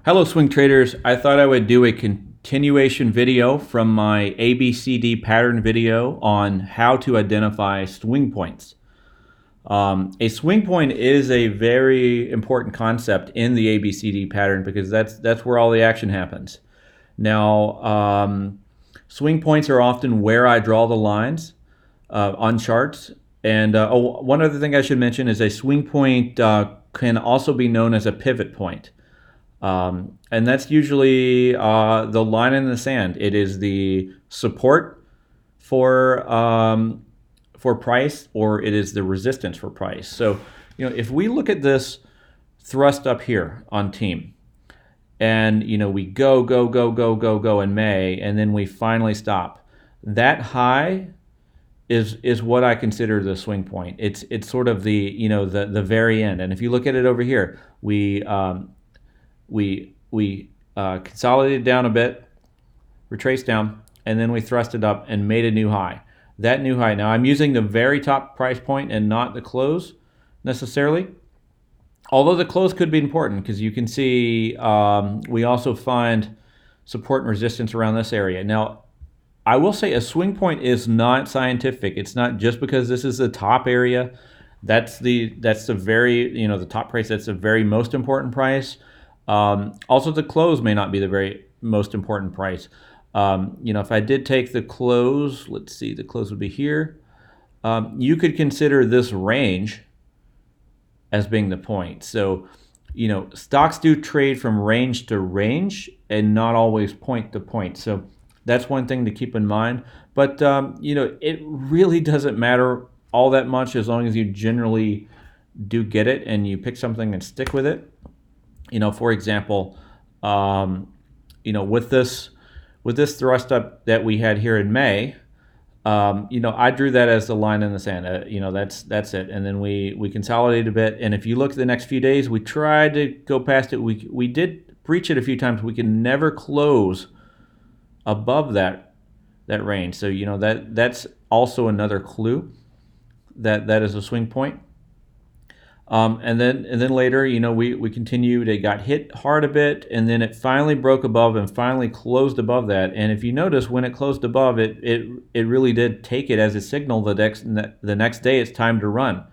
Hello, swing traders. I thought I would do a continuation video from my ABCD pattern video on how to identify swing points. A swing point is a very important concept in the ABCD pattern because that's where all the action happens. Now, swing points are often where I draw the lines on charts. And one other thing I should mention is a swing point can also be known as a pivot point. And that's usually the line in the sand. It is the support for price, or it is the resistance for price. So, if we look at this thrust up here on team, and we go in May, and then we finally stop. That high is what I consider the swing point. It's sort of the very end. And if you look at it over here, we consolidated down a bit, retraced down, and then we thrusted up and made a new high. That new high. Now I'm using the very top price point and not the close necessarily. Although the close could be important because you can see we also find support and resistance around this area. Now, I will say a swing point is not scientific. It's not just because this is the top area. That's the very the top price. That's the very most important price. Also, the close may not be the very most important price. If I did take the close, let's see, the close would be here. You could consider this range as being the point. So, stocks do trade from range to range and not always point to point. So that's one thing to keep in mind. But, it really doesn't matter all that much as long as you generally do get it and you pick something and stick with it. For example, with this thrust up that we had here in May, I drew that as the line in the sand. That's it. And then we consolidated a bit. And if you look at the next few days, we tried to go past it. We did breach it a few times. We can never close above that range. So that's also another clue that is a swing point. And then later, we continued. It got hit hard a bit, and then it finally broke above and finally closed above that. And if you notice, when it closed above, it really did take it as a signal the next day it's time to run.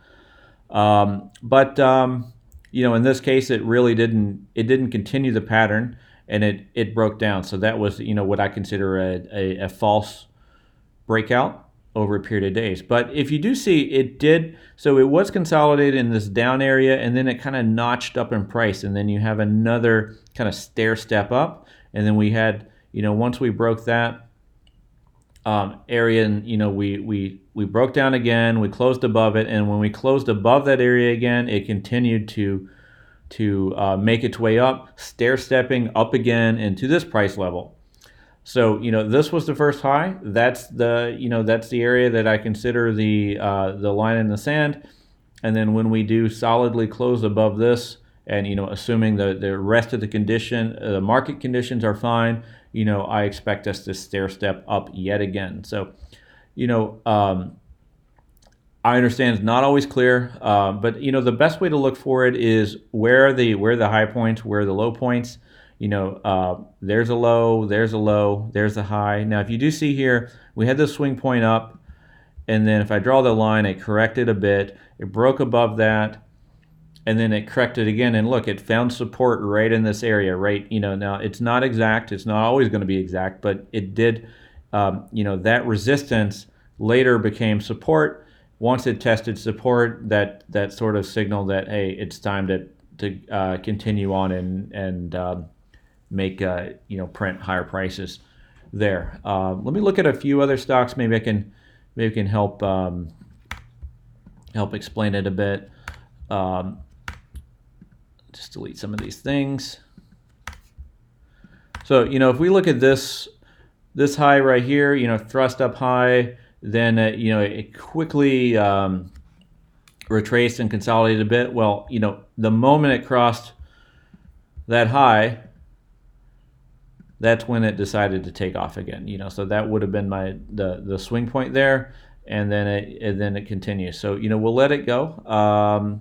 But in this case, it really didn't continue the pattern, and it broke down. So that was what I consider a false breakout over a period of days. But if you do see, it was consolidated in this down area, and then it kind of notched up in price, and then you have another kind of stair step up, and then we had, once we broke that area, and we broke down again, we closed above it, and when we closed above that area again, it continued to make its way up, stair stepping up again into this price level. So this was the first high. That's the area that I consider the line in the sand. And then when we do solidly close above this, and assuming the rest of the market conditions are fine, I expect us to stair step up yet again. So I understand it's not always clear, but the best way to look for it is where are the high points, where are the low points. There's a low, there's a high. Now, if you do see here, we had this swing point up, and then if I draw the line, it corrected a bit. It broke above that, and then it corrected again. And look, it found support right in this area, right? Now it's not exact. It's not always going to be exact, but it did, that resistance later became support. Once it tested support, that sort of signaled that, hey, it's time to continue on and make print higher prices there. Let me look at a few other stocks. Maybe I can help explain it a bit. Just delete some of these things. So if we look at this high right here, thrust up high, then it quickly retraced and consolidated a bit. Well, the moment it crossed that high, that's when it decided to take off again. So that would have been the swing point there, and then it continues. So we'll let it go.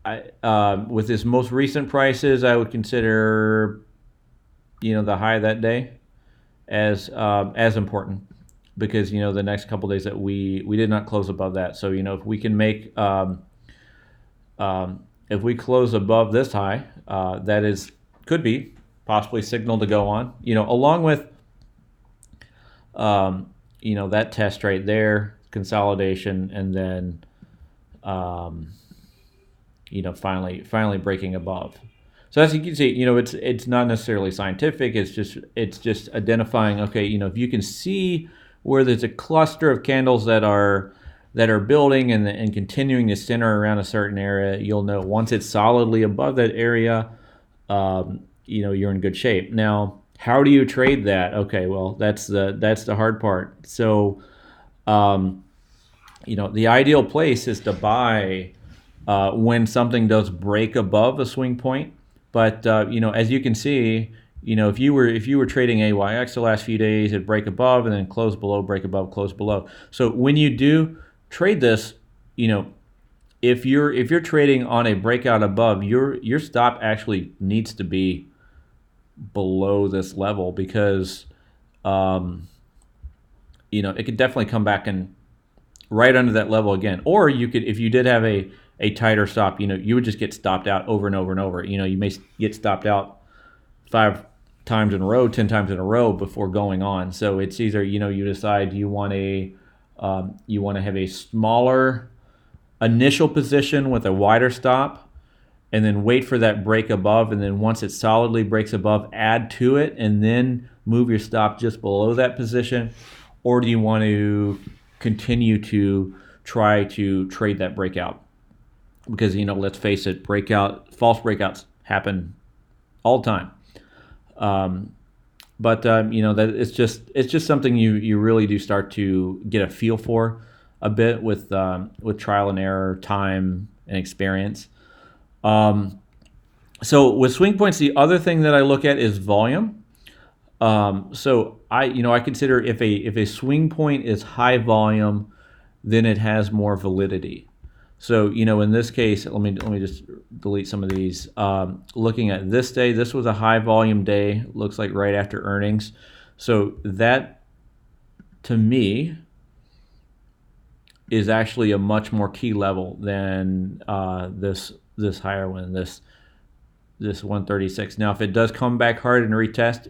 with this most recent prices, I would consider the high that day as important, because the next couple days that we did not close above that. So if we can make if we close above this high, that is could be possibly signal to go on. Along with that test right there, consolidation, and then finally breaking above. So as you can see, it's not necessarily scientific. It's just identifying. Okay, if you can see where there's a cluster of candles that are building and continuing to center around a certain area, you'll know once it's solidly above that area, you're in good shape. Now, how do you trade that? Okay, well, that's the hard part. So, the ideal place is to buy when something does break above a swing point. But as you can see, if you were trading AYX the last few days, it'd break above and then close below, break above, close below. So when you do trade this, if you're trading on a breakout above, your stop actually needs to be below this level, because it could definitely come back and right under that level again. Or you could, if you did have a tighter stop, you would just get stopped out over and over and over. You may get stopped out 5 times in a row, 10 times in a row before going on. So it's either you decide you want to have a smaller initial position with a wider stop, and then wait for that break above, and then once it solidly breaks above, add to it, and then move your stop just below that position. Or do you want to continue to try to trade that breakout? Because let's face it, false breakouts happen all the time. But that it's just something you really do start to get a feel for a bit with trial and error, time, and experience. So with swing points, the other thing that I look at is volume. So I consider if a swing point is high volume, then it has more validity. So in this case, let me just delete some of these. Looking at this day, this was a high volume day. Looks like right after earnings. So that, to me, is actually a much more key level than this higher one, this 136. Now, if it does come back hard and retest,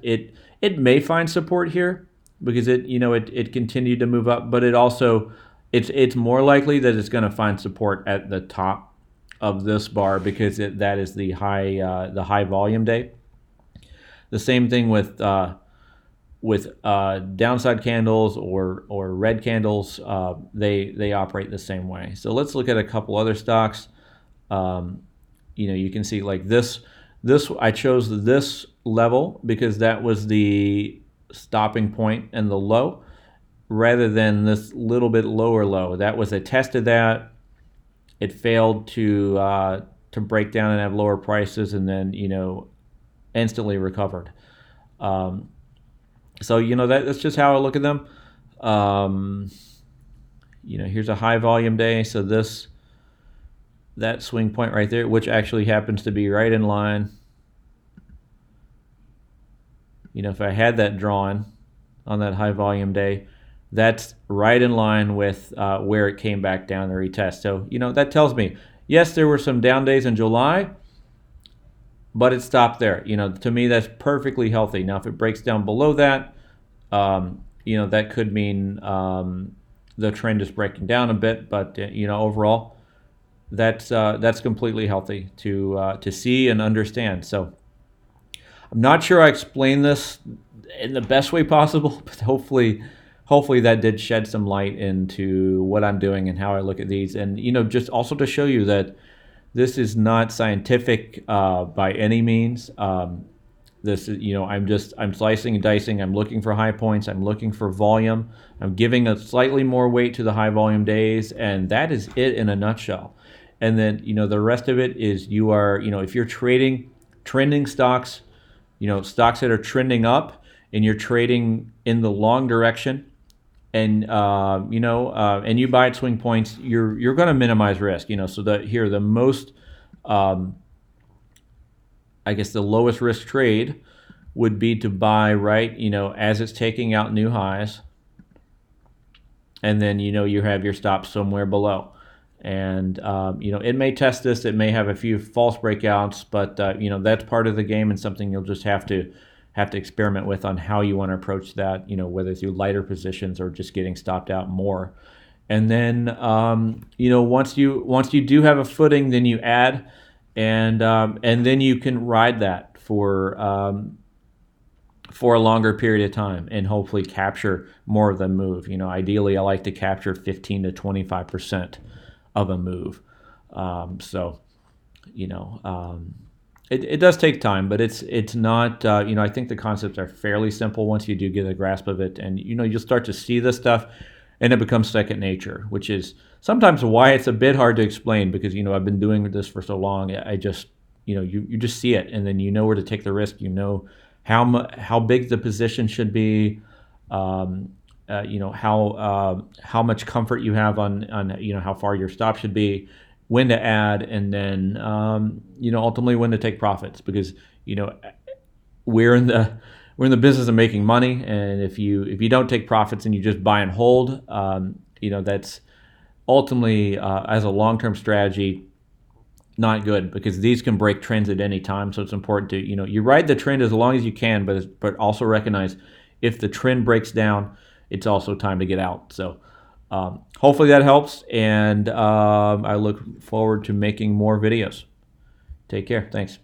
it may find support here, because it continued to move up, but it also it's more likely that it's going to find support at the top of this bar, because that is the high volume day. The same thing with downside candles or red candles. They operate the same way. So let's look at a couple other stocks. You can see like this. I chose this level because that was the stopping point and the low, rather than this little bit lower low. That was a test of that. It failed to break down and have lower prices, and then instantly recovered. So that's just how I look at them. Here's a high volume day. So that swing point right there, which actually happens to be right in line. If I had that drawn on that high volume day, that's right in line with where it came back down to retest. So, that tells me, yes, there were some down days in July, but it stopped there. To me, that's perfectly healthy. Now, if it breaks down below that, that could mean the trend is breaking down a bit. But, overall, that's completely healthy to see and understand. So I'm not sure I explained this in the best way possible, but hopefully that did shed some light into what I'm doing and how I look at these. And, just also to show you that this is not scientific by any means. This is, I'm slicing and dicing. I'm looking for high points. I'm looking for volume. I'm giving a slightly more weight to the high volume days. And that is it in a nutshell. And then, the rest of it is you are, if you're trading trending stocks, stocks that are trending up, and you're trading in the long direction, and and you buy at swing points, you're going to minimize risk. So that here the most Um, I guess the lowest risk trade would be to buy right, as it's taking out new highs, and then you have your stop somewhere below. And it may test this, it may have a few false breakouts, but that's part of the game and something you'll just have to experiment with on how you want to approach that. Whether through lighter positions or just getting stopped out more. And then once you do have a footing, then you add, and then you can ride that for a longer period of time and hopefully capture more of the move. Ideally, I like to capture 15 to 25% of a move. So, it does take time, but it's not. I think the concepts are fairly simple once you do get a grasp of it, and you'll start to see this stuff, and it becomes second nature, which is sometimes why it's a bit hard to explain because I've been doing this for so long. I just you just see it, and then you know where to take the risk. How big the position should be. How much comfort you have on how far your stop should be, when to add, and then ultimately when to take profits, because we're in the business of making money, and if you don't take profits and you just buy and hold, that's ultimately as a long-term strategy not good, because these can break trends at any time. So it's important to you ride the trend as long as you can, but also recognize if the trend breaks down, it's also time to get out. So hopefully that helps, and I look forward to making more videos. Take care. Thanks.